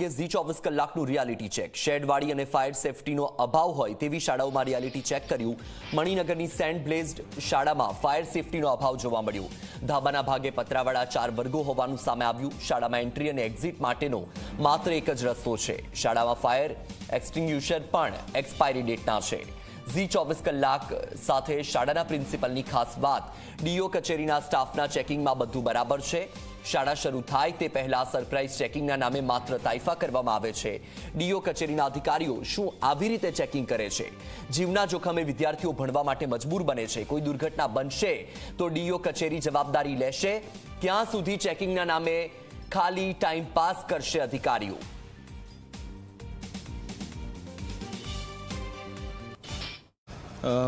અંગે ઝી 24 કલાકનું reality check. શેડવાળી અને ફાયર સેફટીનો અભાવ હોય તેવી શાળાઓમાં રિયાલિટી ચેક કર્યું। મણિનગરની સેન્ટ બ્લેઝડ શાળામાં ફાયર સેફટીનો અભાવ જોવા મળ્યો। ધાબાના ભાગે પતરાવાળા 4 વર્ગો હોવાનું સામે આવ્યું। શાળામાં એન્ટ્રી અને એક્ઝિટ માટેનો માત્ર એક જ રસ્તો છે। શાળામાં ફાયર એક્સટિંગ્યુશર પણ એક્સપાયરી ડેટના છે। ઝી 24 કલાક સાથે શાળાના પ્રિન્સિપલની ખાસ વાત, ડીઓ કચેરીના સ્ટાફના ચેકિંગમાં બધું બરાબર છે। શાળા શરૂ થાય તે પહેલા સરપ્રાઇઝ ચેકિંગના નામે માત્ર તાઇફા કરવામાં આવે છે। ડીઓ કચેરીના અધિકારીઓ શું આવી રીતે ચેકિંગ કરે છે? જીવના જોખમે વિદ્યાર્થીઓ ભણવા માટે મજબૂર બને છે। કોઈ દુર્ઘટના બનશે તો ડીઓ કચેરી જવાબદારી લેશે? ક્યાં સુધી ચેકિંગના નામે ખાલી ટાઈમ પાસ કરશે અધિકારીઓ?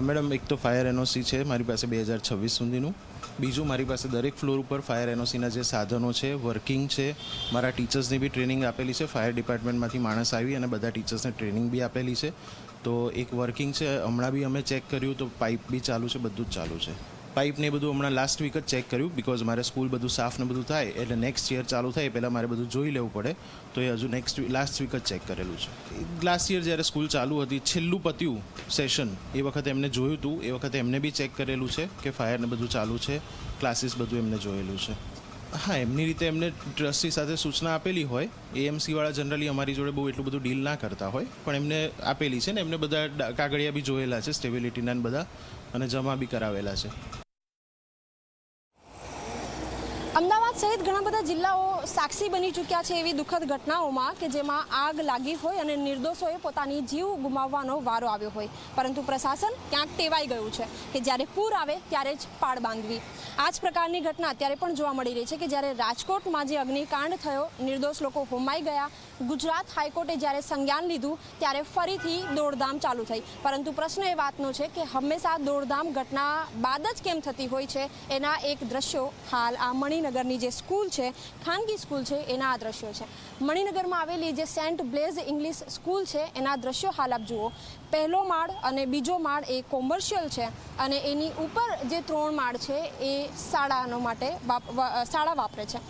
મેડમ, એક તો ફાયર એનઓસી છે મારી પાસે 2026 સુધીનું। બીજું, મારી પાસે દરેક ફ્લોર ઉપર ફાયર એનઓસીના જે સાધનો છે વર્કિંગ છે। મારા ટીચર્સની બી ટ્રેનિંગ આપેલી છે। ફાયર ડિપાર્ટમેન્ટમાંથી માણસ આવી અને બધા ટીચર્સને ટ્રેનિંગ બી આપેલી છે। તો એક વર્કિંગ છે। હમણાં બી અમે ચેક કર્યું તો પાઇપ બી ચાલુ છે, બધું જ ચાલુ છે। પાઇપને બધું હમણાં લાસ્ટ વીક જ ચેક કર્યું, બિકોઝ મારે સ્કૂલ બધું સાફ ને બધું થાય એટલે નેક્સ્ટ યર ચાલુ થાય પહેલાં મારે બધું જોઈ લેવું પડે। તો એ હજુ લાસ્ટ વીક જ ચેક કરેલું છે। લાસ્ટ યર જ્યારે સ્કૂલ ચાલુ હતી, છેલ્લું પત્યું સેશન, એ વખતે એમને જોયું હતું, એ વખતે એમને બી ચેક કરેલું છે કે ફાયરને બધું ચાલુ છે, ક્લાસીસ બધું એમને જોયેલું છે। હા, એમની રીતે એમને ટ્રસ્ટી સાથે સૂચના આપેલી હોય। એએમસીવાળા જનરલી અમારી જોડે બહુ એટલું બધું ડીલ ના કરતા હોય, પણ એમને આપેલી છે ને એમને બધા કાગળિયા બી જોયેલા છે, સ્ટેબિલિટીના બધા, અને જમા બી કરાવેલા છે। અમદાવાદ સહિત ઘણા બધા જિલ્લાઓ સાક્ષી બની ચૂક્યા છે એવી દુઃખદ ઘટનાઓમાં કે જેમાં આગ લાગી હોય અને નિર્દોષોએ પોતાની જીવ ગુમાવવાનો વારો આવ્યો હોય, પરંતુ પ્રશાસન ક્યાંક ટેવાઈ ગયું છે કે જ્યારે પૂર આવે ત્યારે જ પાળ બાંધવી। આ જ પ્રકારની ઘટના અત્યારે પણ જોવા મળી રહી છે કે જ્યારે રાજકોટમાં જે અગ્નિકાંડ થયો, નિર્દોષ લોકો હોમાઈ ગયા, ગુજરાત હાઈકોર્ટે જ્યારે સંજ્ઞાન લીધું ત્યારે ફરીથી દોડધામ ચાલુ થઈ। પરંતુ પ્રશ્ન એ વાતનો છે કે હંમેશા દોડધામ ઘટના બાદ જ કેમ થતી હોય છે? એના એક દ્રશ્યો હાલ આ મણિનગરની જે સ્કૂલ છે, ખાનગી સ્કૂલ છે, એના આ દ્રશ્યો છે। મણિનગરમાં આવેલી જે સેન્ટ બ્લેઝ ઇંગ્લિશ સ્કૂલ છે એના દ્રશ્યો હાલ આપ જુઓ। પહેલો માળ અને બીજો માળ એ કોમર્શિયલ છે અને એની ઉપર જે 3 માળ છે એ શાળા વાપરે છે।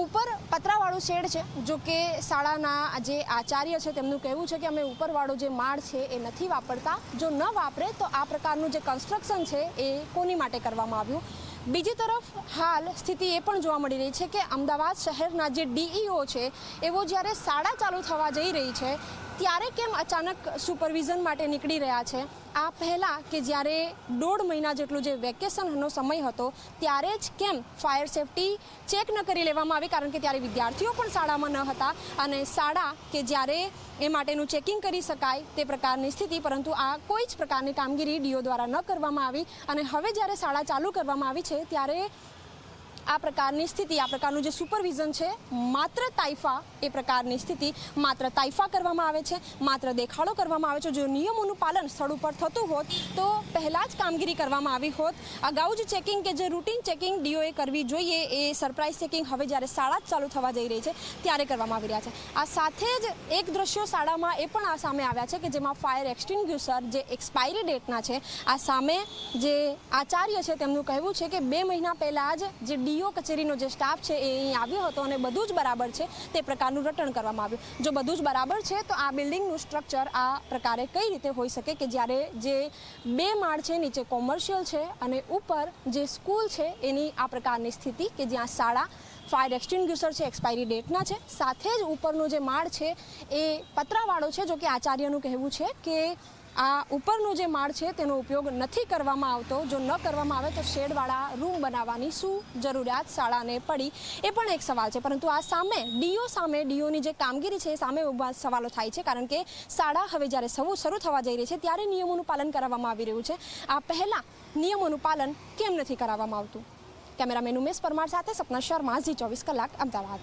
ઉપર પતરાવાળું શેડ છે। જો કે શાળાના જે આચાર્ય છે તેમનું કહેવું છે કે અમે ઉપરવાળો જે માળ છે એ નથી વાપરતા, જો ન વાપરે તો આ પ્રકારનું જે કન્સ્ટ્રક્શન છે એ કોની માટે કરવામાં આવ્યું? બીજી તરફ હાલ સ્થિતિ એ પણ જોવા મળી રહી છે કે અમદાવાદ શહેરના જે ડીઈઓ છે એવો જ્યારે શાળા ચાલુ થવા જઈ રહી છે ત્યારે કેમ અચાનક સુપરવિઝન માટે નીકળી રહ્યા છે? આ પહેલાં કે જ્યારે 1.5 મહિના જેટલું જે વેકેશનનો સમય હતો ત્યારે જ કેમ ફાયર સેફટી ચેક ન કરી લેવામાં આવી? કારણ કે ત્યારે વિદ્યાર્થીઓ પણ શાળામાં ન હતા અને શાળા કે જ્યારે એ માટેનું ચેકિંગ કરી શકાય તે પ્રકારની સ્થિતિ, પરંતુ આ કોઈ જ પ્રકારની કામગીરી ડીઓ દ્વારા ન કરવામાં આવી અને હવે જ્યારે શાળા ચાલુ કરવામાં આવી છે ત્યારે આ પ્રકારની સ્થિતિ, આ પ્રકારનું જે સુપરવિઝન છે માત્ર તાઇફા, એ પ્રકારની સ્થિતિ માત્ર તાઇફા કરવામાં આવે છે, માત્ર દેખાડો કરવામાં આવે છે। જો નિયમોનું પાલન સ્થળ ઉપર થતું હોત તો પહેલાં જ કામગીરી કરવામાં આવી હોત। અગાઉ જ ચેકિંગ કે જે રૂટીન ચેકિંગ ડીઓએ કરવી જોઈએ એ સરપ્રાઇઝ ચેકિંગ હવે જ્યારે શાળા જ ચાલુ થવા જઈ રહી છે ત્યારે કરવામાં આવી રહ્યા છે। આ સાથે જ એક દ્રશ્યો શાળામાં એ પણ આ સામે આવ્યા છે કે જેમાં ફાયર એક્સટિંગ્યુશર જે એક્સપાયરી ડેટના છે, આ સામે જે આચાર્ય છે તેમનું કહેવું છે કે 2 મહિના પહેલાં જ જે ડીઓ કચેરીનો જે સ્ટાફ છે એ અહીં આવ્યો હતો અને બધું જ બરાબર છે તે પ્રકારનું રટણ કરવામાં આવ્યું। જો બધું જ બરાબર છે તો આ બિલ્ડિંગનું સ્ટ્રક્ચર આ પ્રકારે કઈ રીતે હોઈ શકે કે જ્યારે જે 2 માળ છે, નીચે કોમર્શિયલ છે અને ઉપર જે સ્કૂલ છે એની આ પ્રકારની સ્થિતિ કે જ્યાં શાળા ફાયર એક્સટિંગ્યુશર છે એક્સપાયરી ડેટના છે, સાથે જ ઉપરનો જે માળ છે એ પતરાવાળો છે। જો કે આચાર્યનું કહેવું છે કે આ ઉપરનો જે માળ છે તેનો ઉપયોગ નથી કરવામાં આવતો, જો ન કરવામાં આવે તો શેડવાળા રૂમ બનાવવાની શું જરૂરિયાત શાળાને પડી, એ પણ એક સવાલ છે। પરંતુ આ સામે ડીઓની જે કામગીરી છે એ સામે સવાલો થાય છે, કારણ કે શાળા હવે જ્યારે શરૂ થવા જઈ રહી છે ત્યારે નિયમોનું પાલન કરાવવામાં આવી રહ્યું છે। આ પહેલાં નિયમોનું પાલન કેમ નથી કરાવવામાં આવતું? કેમેરામેન ઉમેશ પરમાર સાથે સપના શર્મા, ઝી 24 કલાક, અમદાવાદ।